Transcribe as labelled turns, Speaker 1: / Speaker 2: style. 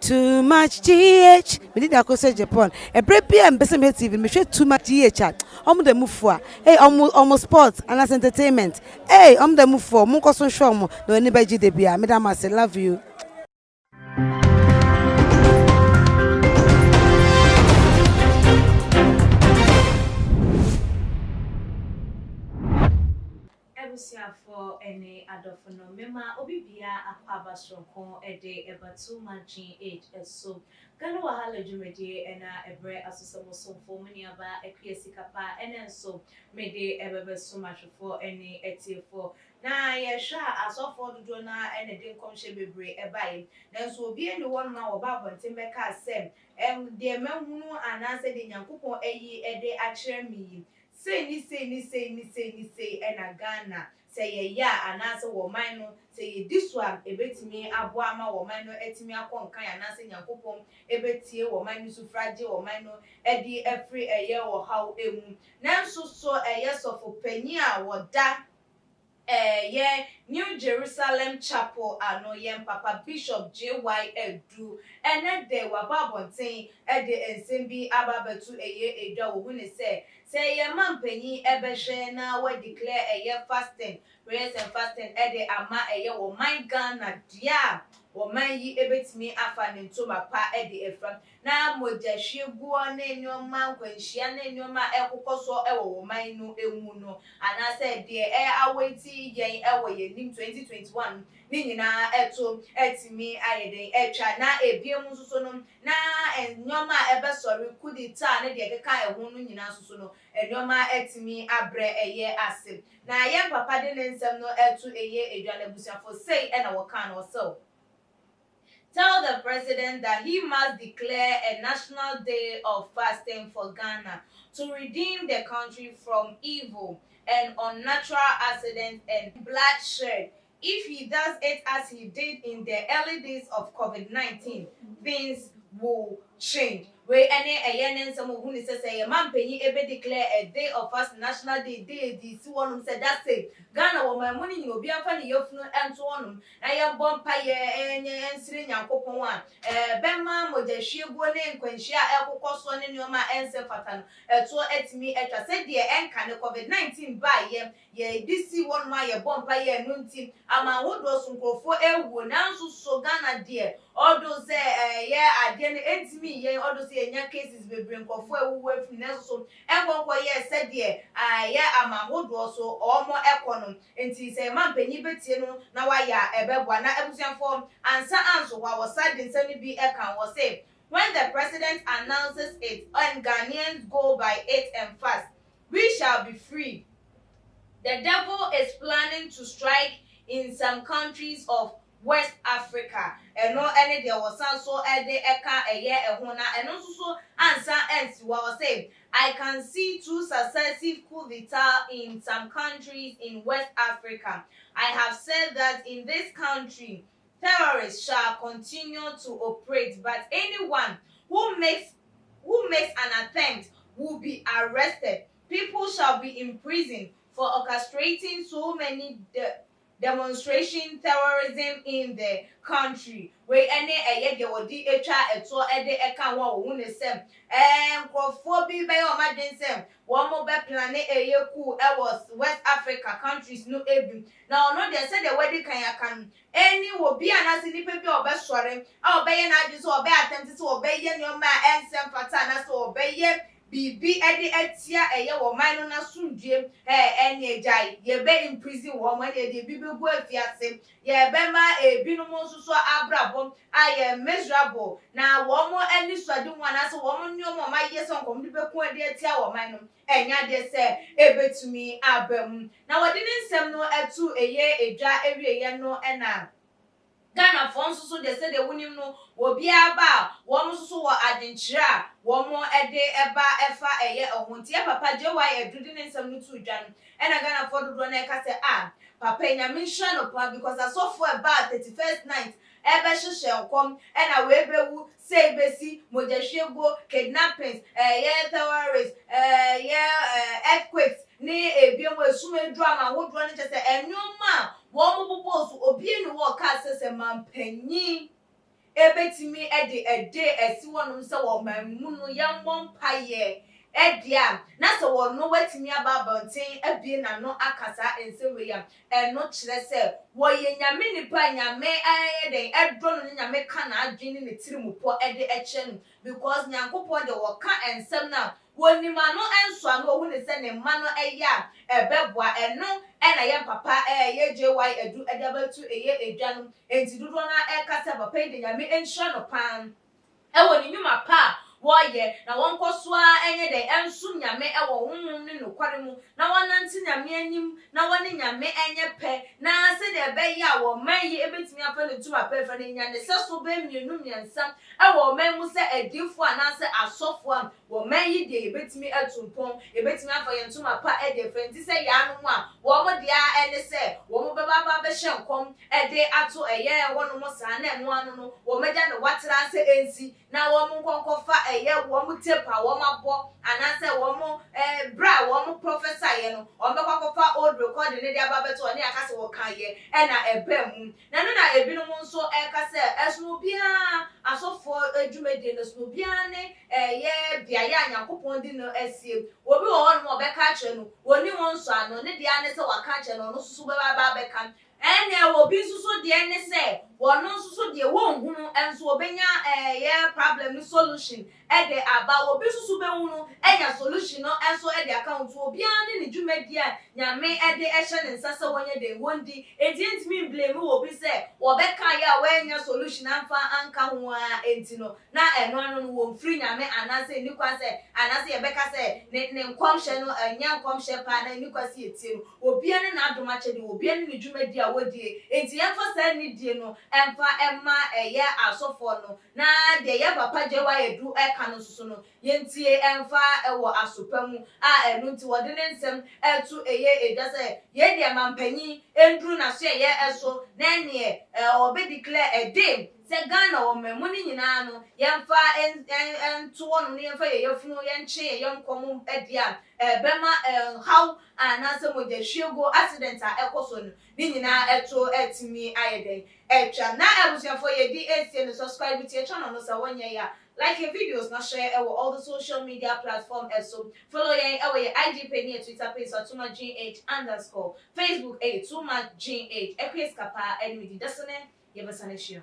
Speaker 1: Too much GH. We need to go to Japan. A break and best TV. Me share too much GH. The move for. Hey, almost sports and as entertainment. Hey, the move for. Munko so show mo. No anybody debia. Madam, I say love you.
Speaker 2: For any adofono mema obibia akwaba sonko ede eba 2 months age so gano wahala jumedi ena ebre asosamo sonfo mani aba ekwesi kapa enen so mede ebebe so much for any etifo na yesha asofo dodo na ene de nkomhye bebre ebae na so obi eni won na oba bonten beka asem de mahunu anase de nyankopon eyi ede akire mi say ni ena Ghana say ya anase wo man no say this one ebetimi aboa ma wo man no etimi akonkan anase nyankopon ebetie wo man no sufrage wo man no edi every eye wo haw emu nanso so sofo panyi a woda yeah, New Jerusalem Chapel ano yem Papa Bishop J.Y. Edu ene de wababonten de ensembi ababetu edwa wo hune say ye mampanyi ebehwe na we declare fasting prayers and fasting de ama wo man Ghana dia wo man yi ebetimi afa ne ntoma pa de efram na modahwe guo na enyoma nkwanhia na enyoma ekokoso wo man no emu no ana say de aweti yen ewo yenim 2021 ni nyina eto etimi ayeden etwa na ebiem nsuso no na enyoma ebesori kudita na de keka eho no nyina nsuso no enyoma etimi abre ase na ye papa de nsem no etu edwane busuafo say na wokan no so tell the president that he must declare a national day of fasting for Ghana to redeem the country from evil and unnatural accidents and bloodshed. If he does it as he did in the early days of COVID-19, things will change. We any ayenen some who say a man penny ebe declare a day of fast national day this one said that's it. Ghana wo my money no be afani yofunu ento onum na ye bompa ye ensiri nyankopon a bema modahwe guo ne nkwanhia ekokoso ne nyoma ense fatan eto etimi etwa se de enka ne COVID-19 ba ye disi one ma ye bompa ye no ntim ama wodo so nkrofo ewu nanso so Ghana de odo se ye ade ne etimi ye odo se enya cases bebre nkofo ewu efu neso enkonko ye se de ye ama wodo so omo ekonom enti se mampanyi betie no na waya ebebwa na ebusianfo ansa anso wa wasade nsani bi ekan wo say when the president announces it and Ghanaians go by it and fast we shall be free. The devil is planning to strike in some countries of West Africa. No any there was so de eka ehona eno so ansa ensi wa say I can see 2 successive coup d'etat in some countries in West Africa. I have said that in this country terrorists shall continue to operate, but anyone who makes an attempt will be arrested. People shall be imprisoned for orchestrating so many demonstration terrorism in the country. We any de wodi etwa eto de eka wo wo ne sem nkrofo bi be o madwen sem wo mo be plan ku was West Africa countries no ebi na ono de say the wedi kan yakan any wo bi anase ni pe bi obesore a obeye na adwo so obe attempt so obeye ni o ma ensem fata na so obeye bibi edi etia wo man no na sundue eni ejai ye be in prison wo man e de bibi gu afiase ye be ma ebinu mo so abrabom aye miserable na wo mo eni swade ho anase wo mo nyo mo ma ye so nkom de be ku edi etia wo man no enya de se ebetumi abam na wodi ne nsem no etu edwa ewie no ena Ghana for so they say they wunim no wo bia ba wo mo so wo adwenkyira wo mo ede eba efa ohuntie papa J.Y. Edu di nsem no tu dwan ena Ghana for do na ka say papa nya mention no pa because I saw for about 31st night ebe hihye nkom ena we bewu say besi modahwego kidnappings terrorists earthquakes ni ebiem esume drama wo do na chese enyoma wo mo poposu obi ni wo ka sese mampanyi ebetimi ede esi wonum se wo mamu no yemmɔ mpaye edia na se wono watimi ababonten abie na no akasa ensewe ya eno kire se wo ye nyame nipa nyame ayeden edro no nyame ka na adwene ne tirimupo ede eche no because nyankopɔ de wo ka ensem na wonima no enso ano ohu ne se ne ma no eya ebeboa eno ena ye papa ye JY edu ede abatu eye edwanum enti dodo na ekasa papa de nyame enhira no pan ewo ni nyuma pa woye na wonkosua enye de ensu nyame ewo honhom ne nokware mu na wonanti nyame anim na wone nyame enye pe na se de be ya wo mayi ebetimi afa ne tuma pe fa ne nya ne seso be mienu miensam ewo man mu se adifo anase asofo am wo mayi de ebetimi atumpon ebetimi afa ye tuma pa e de fenti se ya no mu a wo mo dia ene se wo mo be baba be hyenkom e de ato eye wono mo sa na eno anu no wo meja ne watera se ensi na wo mo nkonkofa eye wo mo tepa wo mabo anase wo mo bra wo mo professor ye no o mekwakofa old record ne dia babeto ne akase wo kan ye e na ebam na no na ebinu mo nso ekase esno bia asofo adwumedi no sno bia ne ye bia ya nyankopon di no asie obi wo ho no obeka kire no woni won so ano ne dia ne se waka kire no no susu be baba beka ene obi susu de ne se wono susu de won hunu enso obenya ye problem ni solution e de aba obi susu be hunu enya solution no enso e de account obi an ne dwumadi a nyame e de ehye ne nsase wonye de wondi enti blame obi se wo be kan ya wenya solution amfa anka ho a enti no na eno anu no wo free nyame anase ni kwa se anase ye beka se ne nkomhye no enya nkomhye pa na ni kwa se etie no obi an na adoma che de obi an ne dwumadi a wodie enti yemfa sa ni die no emfa emma eye asofo no na de ye papa jewa edu eka no susu no yentie emfa ewo asopamu a enu nti wode ne nsem etu eye edase ye de mampanyi endru na so ye eso na ne obi declare edim se Ghana o memu ni nyina no yemfa entu wono ne yemfa ye yefunu yenche ye yonkom edia bema how anase modehwego accident a ekoso no ni nyina eto etimi ayeden etwa na ebusuafo ye di ese no subscribe to your channel no sa wonye ya like your videos na share all the social media platform so follow your IG page Twitter page @tumagh_, Facebook @tumagh, Ekwes kapa enmidi dasone ye basane shio